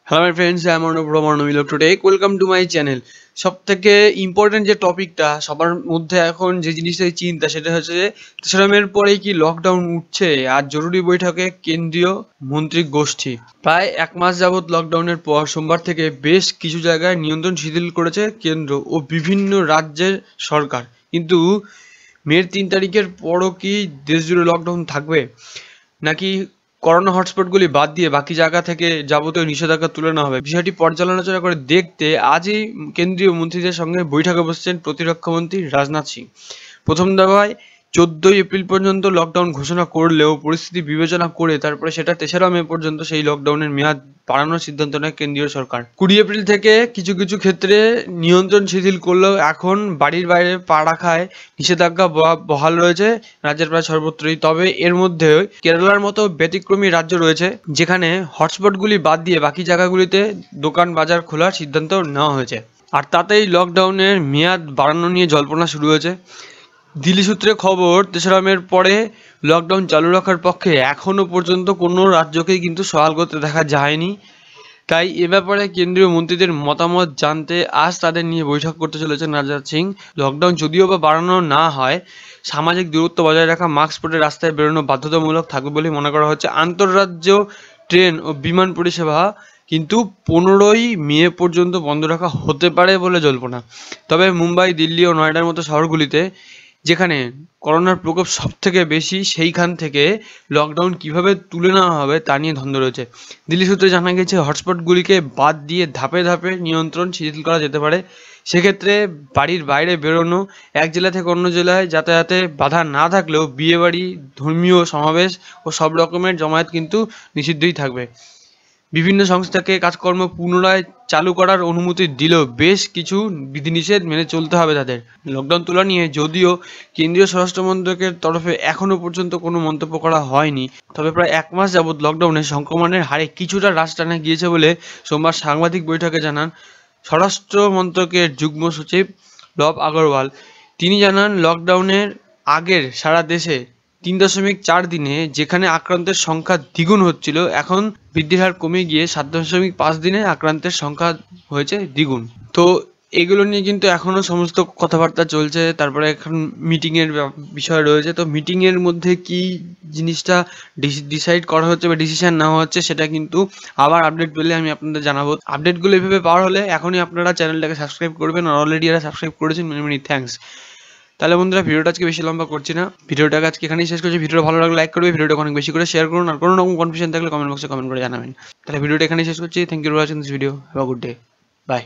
Hello my friends, I am ARNAB electro. Welcome to my channel. সব থেকে important যে টপিকটা সবার মধ্যে এখন যে জিনিসটাই চিন্তা, সেটা হচ্ছে যে ৩রা মের পরেই কি লকডাউন উঠছে। আর জরুরি বৈঠকে কেন্দ্রীয় মন্ত্রী গোষ্ঠী। প্রায় ১ মাস যাবৎ লকডাউনের পর সোমবার থেকে বেশ কিছু জায়গায় নিয়ন্ত্রণ শিথিল করেছে কেন্দ্র ও বিভিন্ন রাজ্যের সরকার। কিন্তু মের ৩ তারিখের পরও কি দেশ জুড়ে লকডাউন থাকবে, নাকি করোনা হটস্পটগুলি বাদ দিয়ে বাকি জায়গা থেকে যাবতীয় নিষেধাজ্ঞা তুলে নেওয়া হবে? বিষয়টি পর্যালোচনা করে দেখতে আজই কেন্দ্রীয় মন্ত্রীদের সঙ্গে বৈঠকে বসছেন প্রতিরক্ষামন্ত্রী রাজনাথ সিং। প্রথম দফায় ১৪ এপ্রিল পর্যন্ত লকডাউন ঘোষণা করলেও পরিস্থিতি বিবেচনা করে তারপরে সেটা ৩রা মে পর্যন্ত সেই লকডাউনের মেয়াদ বাড়ানোর সিদ্ধান্ত নেয় কেন্দ্রীয় সরকার। ২০ এপ্রিল থেকে কিছু কিছু ক্ষেত্রে নিয়ন্ত্রণ শিথিল করলেও এখন বাড়ির বাইরে পা রাখায় নিষেধাজ্ঞা বহাল রয়েছে রাজ্যের প্রায় সর্বত্রই। তবে এর মধ্যে কেরালার মতো ব্যতিক্রমী রাজ্য রয়েছে যেখানে হটস্পটগুলি বাদ দিয়ে বাকি জায়গাগুলিতে দোকান বাজার খোলার সিদ্ধান্ত নেওয়া হয়েছে। আর তাতেই লকডাউনের মেয়াদ বাড়ানো নিয়ে জল্পনা শুরু হয়েছে। দিল্লি সূত্রে খবর, ৩রা মের পরে লকডাউন চালু রাখার পক্ষে এখনও পর্যন্ত কোনো রাজ্যকেই কিন্তু সওয়াল করতে দেখা যায়নি। তাই এ ব্যাপারে কেন্দ্রীয় মন্ত্রীদের মতামত জানতে আজ তাদের নিয়ে বৈঠক করতে চলেছেন রাজনাথ সিং। লকডাউন যদিও বা বাড়ানো না হয়, সামাজিক দূরত্ব বজায় রাখা, মাস্ক পরে রাস্তায় বেরোনো বাধ্যতামূলক থাকবে বলে মনে করা হচ্ছে। আন্তঃরাজ্য ট্রেন ও বিমান পরিষেবা কিন্তু ১৫ই মে পর্যন্ত বন্ধ রাখা হতে পারে বলে জল্পনা। তবে মুম্বাই, দিল্লি ও নয়ডার মতো শহরগুলিতে যেখানে করোনার প্রকোপ সব থেকে বেশি, সেইখান থেকে লকডাউন কিভাবে তুলে নেওয়া হবে তা নিয়ে দ্বন্দ্ব রয়েছে। দিল্লি সূত্রে জানা গেছে, হটস্পটগুলিকে বাদ দিয়ে ধাপে ধাপে নিয়ন্ত্রণ শিথিল করা যেতে পারে। সেক্ষেত্রে বাড়ির বাইরে বেরোনো, এক জেলা থেকে অন্য জেলায় যাতায়াতে বাধা না থাকলেও বিয়েবাড়ি, ধর্মীয় সমাবেশ ও সব রকমের জমায়েত কিন্তু নিষিদ্ধই থাকবে। বিভিন্ন সংস্থাকে কাজকর্ম পুনরায় চালু করার অনুমতি দিলেও বেশ কিছু বিধিনিষেধ মেনে চলতে হবে তাদের। লকডাউন তোলা নিয়ে যদিও কেন্দ্রীয় স্বরাষ্ট্র মন্ত্রকের তরফে এখনও পর্যন্ত কোনো মন্তব্য করা হয়নি, তবে প্রায় ১ মাস যাবৎ লকডাউনে সংক্রমণের হারে কিছুটা হ্রাস টানা গিয়েছে বলে সোমবার সাংবাদিক বৈঠকে জানান স্বরাষ্ট্র মন্ত্রকের যুগ্ম সচিব লব আগরওয়াল। তিনি জানান, লকডাউনের আগের সারা দেশে ৩.৪ দিনে যেখানে আক্রান্তের সংখ্যা দ্বিগুণ হচ্ছিল, এখন বৃদ্ধির হার কমে গিয়ে ৭.৫ দিনে আক্রান্তের সংখ্যা হয়েছে দ্বিগুণ। তো এগুলো নিয়ে কিন্তু এখনও সমস্ত কথাবার্তা চলছে। তারপরে এখন মিটিংয়ের বিষয় রয়েছে। তো মিটিংয়ের মধ্যে কি জিনিসটা ডিসাইড করা হচ্ছে বা ডিসিশন নেওয়া হচ্ছে, সেটা কিন্তু আবার আপডেট পেলে আমি আপনাদের জানাবো। আপডেটগুলো এভাবে পাওয়ার হলে এখনই আপনারা চ্যানেলটাকে সাবস্ক্রাইব করবেন, আর অলরেডি যারা সাবস্ক্রাইব করেছেন মেনি মেনি থ্যাঙ্কস। তাহলে বন্ধুরা, ভিডিওটা আজকে বেশি লম্বা করছি না, ভিডিওটাকে আজকে এখানেই শেষ করছি। ভিডিওটা ভালো লাগলে লাইক করবে, ভিডিওটা অনেক বেশি করে শেয়ার করুন, আর কোনো রকম কনফিউশন থাকলে কমেন্ট বক্সে কমেন্ট করে জানাবেন। তাহলে ভিডিওটা এখানেই শেষ করছি। Thank you for watching this video. Have a good day. By.